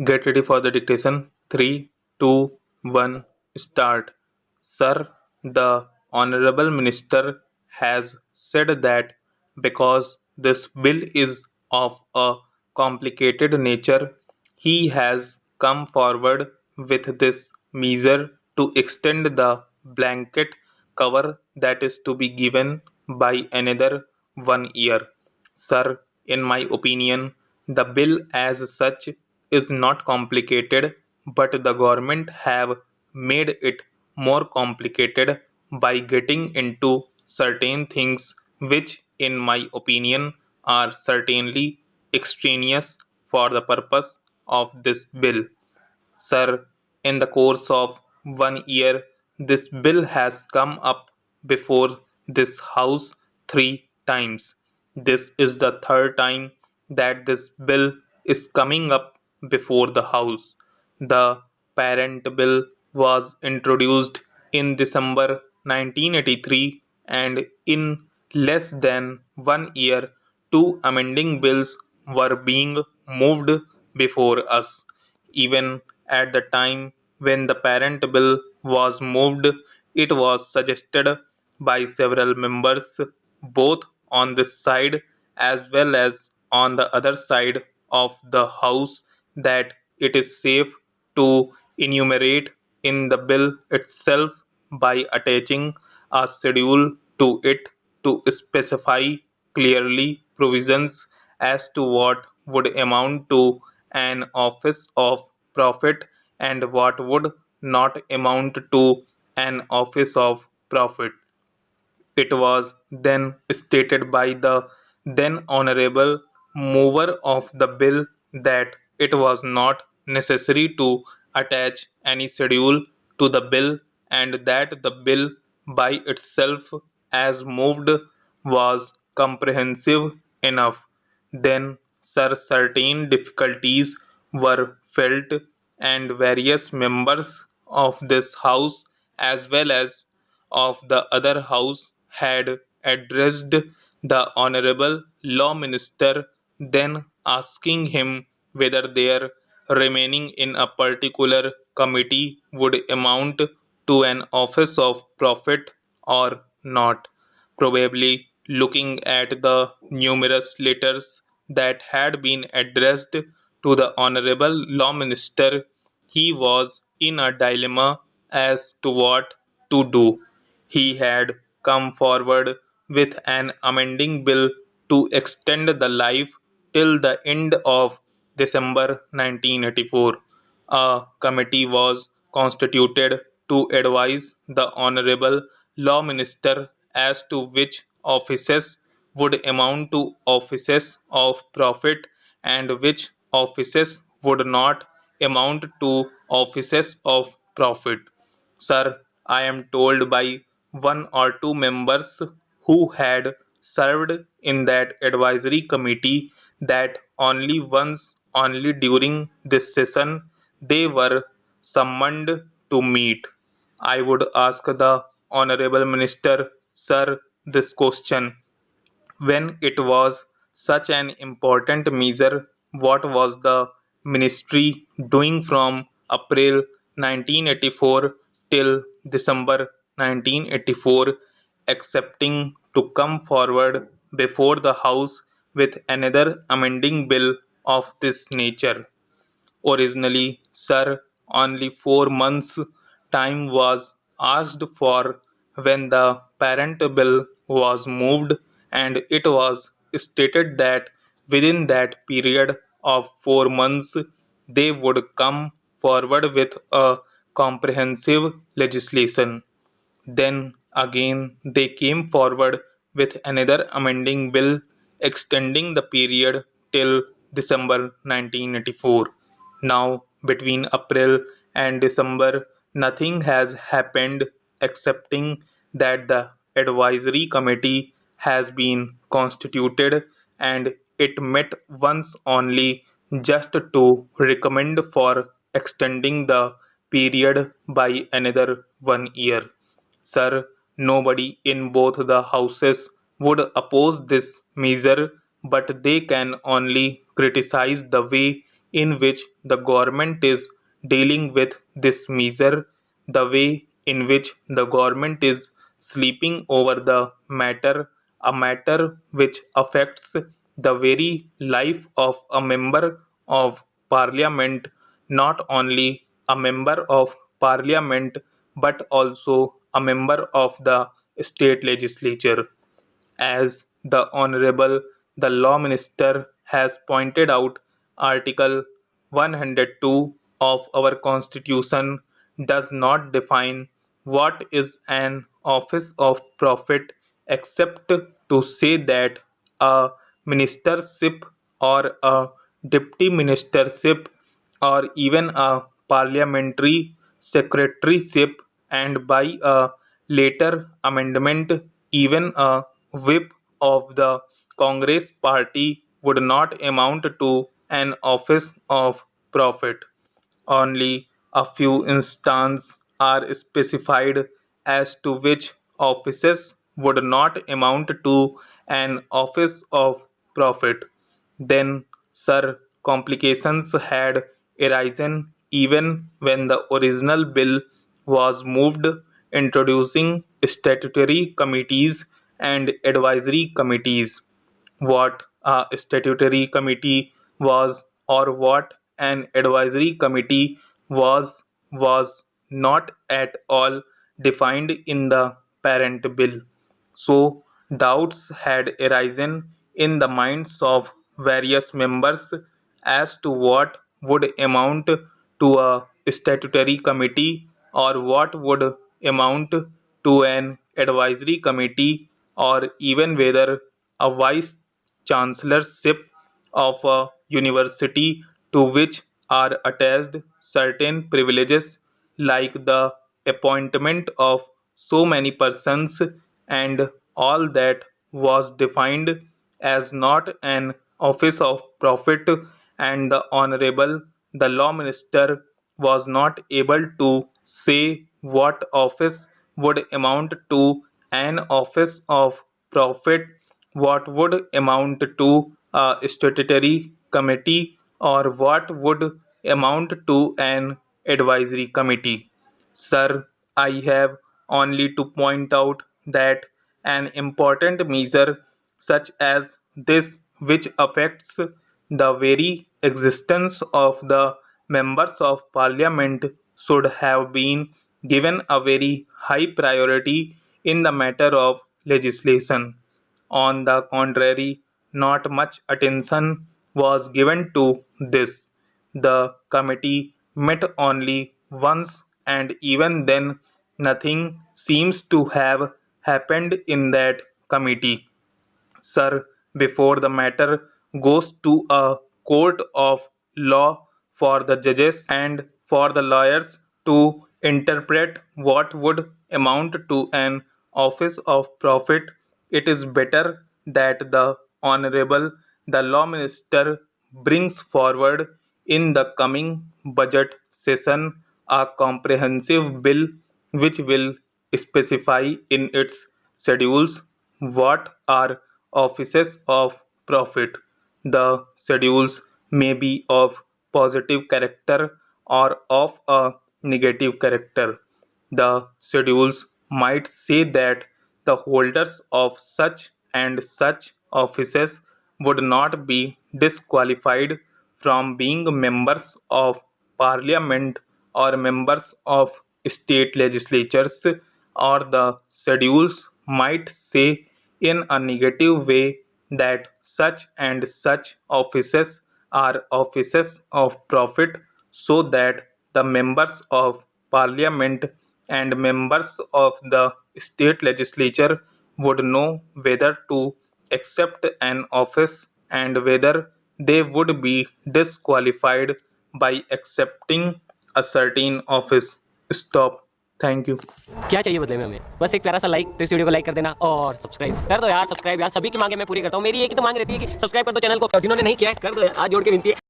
Get ready for the dictation. 3, 2, 1, start. Sir, the Honorable Minister has said that because this bill is of a complicated nature, he has come forward with this measure to extend the blanket cover that is to be given by another 1 year. Sir, in my opinion, the bill as such is not complicated, but the government have made it more complicated by getting into certain things which, in my opinion, are certainly extraneous for the purpose of this bill. Sir, in the course of 1 year, this bill has come up before this House 3 times. This is the third time that this bill is coming up before the House. The parent bill was introduced in December 1983, and in less than 1 year, two amending bills were being moved before us. Even at the time when the parent bill was moved, it was suggested by several members, both on this side as well as on the other side of the House, that it is safe to enumerate in the bill itself by attaching a schedule to it to specify clearly provisions as to what would amount to an office of profit and what would not amount to an office of profit. It was then stated by the then Honorable mover of the bill that it was not necessary to attach any schedule to the bill, and that the bill by itself, as moved, was comprehensive enough. Then, sir, certain difficulties were felt, and various members of this House as well as of the other House had addressed the Honorable Law Minister, then asking him whether their remaining in a particular committee would amount to an office of profit or not. Probably looking at the numerous letters that had been addressed to the Honorable Law Minister, he was in a dilemma as to what to do. He had come forward with an amending bill to extend the life till the end of December 1984. A committee was constituted to advise the Honorable Law Minister as to which offices would amount to offices of profit and which offices would not amount to offices of profit. Sir, I am told by one or two members who had served in that advisory committee that only once, only during this session, they were summoned to meet. I would ask the Honorable Minister, Sir, this question. When it was such an important measure, what was the ministry doing from April 1984 till December 1984, accepting to come forward before the House with another amending bill of this nature? Originally, sir, only 4 months' time was asked for when the parent bill was moved, and it was stated that within that period of 4 months they would come forward with a comprehensive legislation. Then again they came forward with another amending bill extending the period till December 1984. Now, between April and December, nothing has happened excepting that the advisory committee has been constituted, and it met once only, just to recommend for extending the period by another 1 year. Sir, nobody in both the houses would oppose this measure, but they can only criticize the way in which the government is dealing with this measure, the way in which the government is sleeping over the matter, a matter which affects the very life of a member of parliament, not only a member of parliament but also a member of the state legislature. As the Honorable the Law Minister has pointed out, Article 102 of our Constitution does not define what is an office of profit except to say that a ministership or a deputy ministership or even a parliamentary secretaryship, and by a later amendment even a whip of the Congress party would not amount to an office of profit. Only a few instances are specified as to which offices would not amount to an office of profit. Then, sir, complications had arisen even when the original bill was moved, introducing statutory committees and advisory committees. What a statutory committee was or what an advisory committee was not at all defined in the parent bill. So doubts had arisen in the minds of various members as to what would amount to a statutory committee or what would amount to an advisory committee, or even whether a vice chancellorship of a university to which are attached certain privileges like the appointment of so many persons, and all that was defined as not an office of profit, and the honorable the law minister was not able to say what office would amount to an office of profit, what would amount to a statutory committee, or what would amount to an advisory committee. Sir, I have only to point out that an important measure such as this, which affects the very existence of the members of parliament, should have been given a very high priority in the matter of legislation. On the contrary, not much attention was given to this. The committee met only once, and even then, nothing seems to have happened in that committee. Sir, before the matter goes to a court of law for the judges and for the lawyers to interpret what would amount to an office of profit, it is better that the Honorable the Law Minister brings forward in the coming budget session a comprehensive bill which will specify in its schedules what are offices of profit. The schedules may be of positive character or of a negative character. The schedules might say that the holders of such and such offices would not be disqualified from being members of parliament or members of state legislatures, or the schedules might say in a negative way that such and such offices are offices of profit, so that the members of parliament and members of the state legislature would know whether to accept an office and whether they would be disqualified by accepting a certain office. Stop. Thank you. क्या चाहिए बदले में हमें? बस एक प्यारा सा like, तो इस वीडियो को लाइक कर देना और सब्सक्राइब कर दो यार। सब्सक्राइब यार, सभी की मांगे मैं पूरी करता हूँ। मेरी एक ही तो मांग रहती है कि सब्सक्राइब कर दो चैनल को, जिन्होंने नहीं किया है कर दो यार, हाथ जोड़ के विनती है।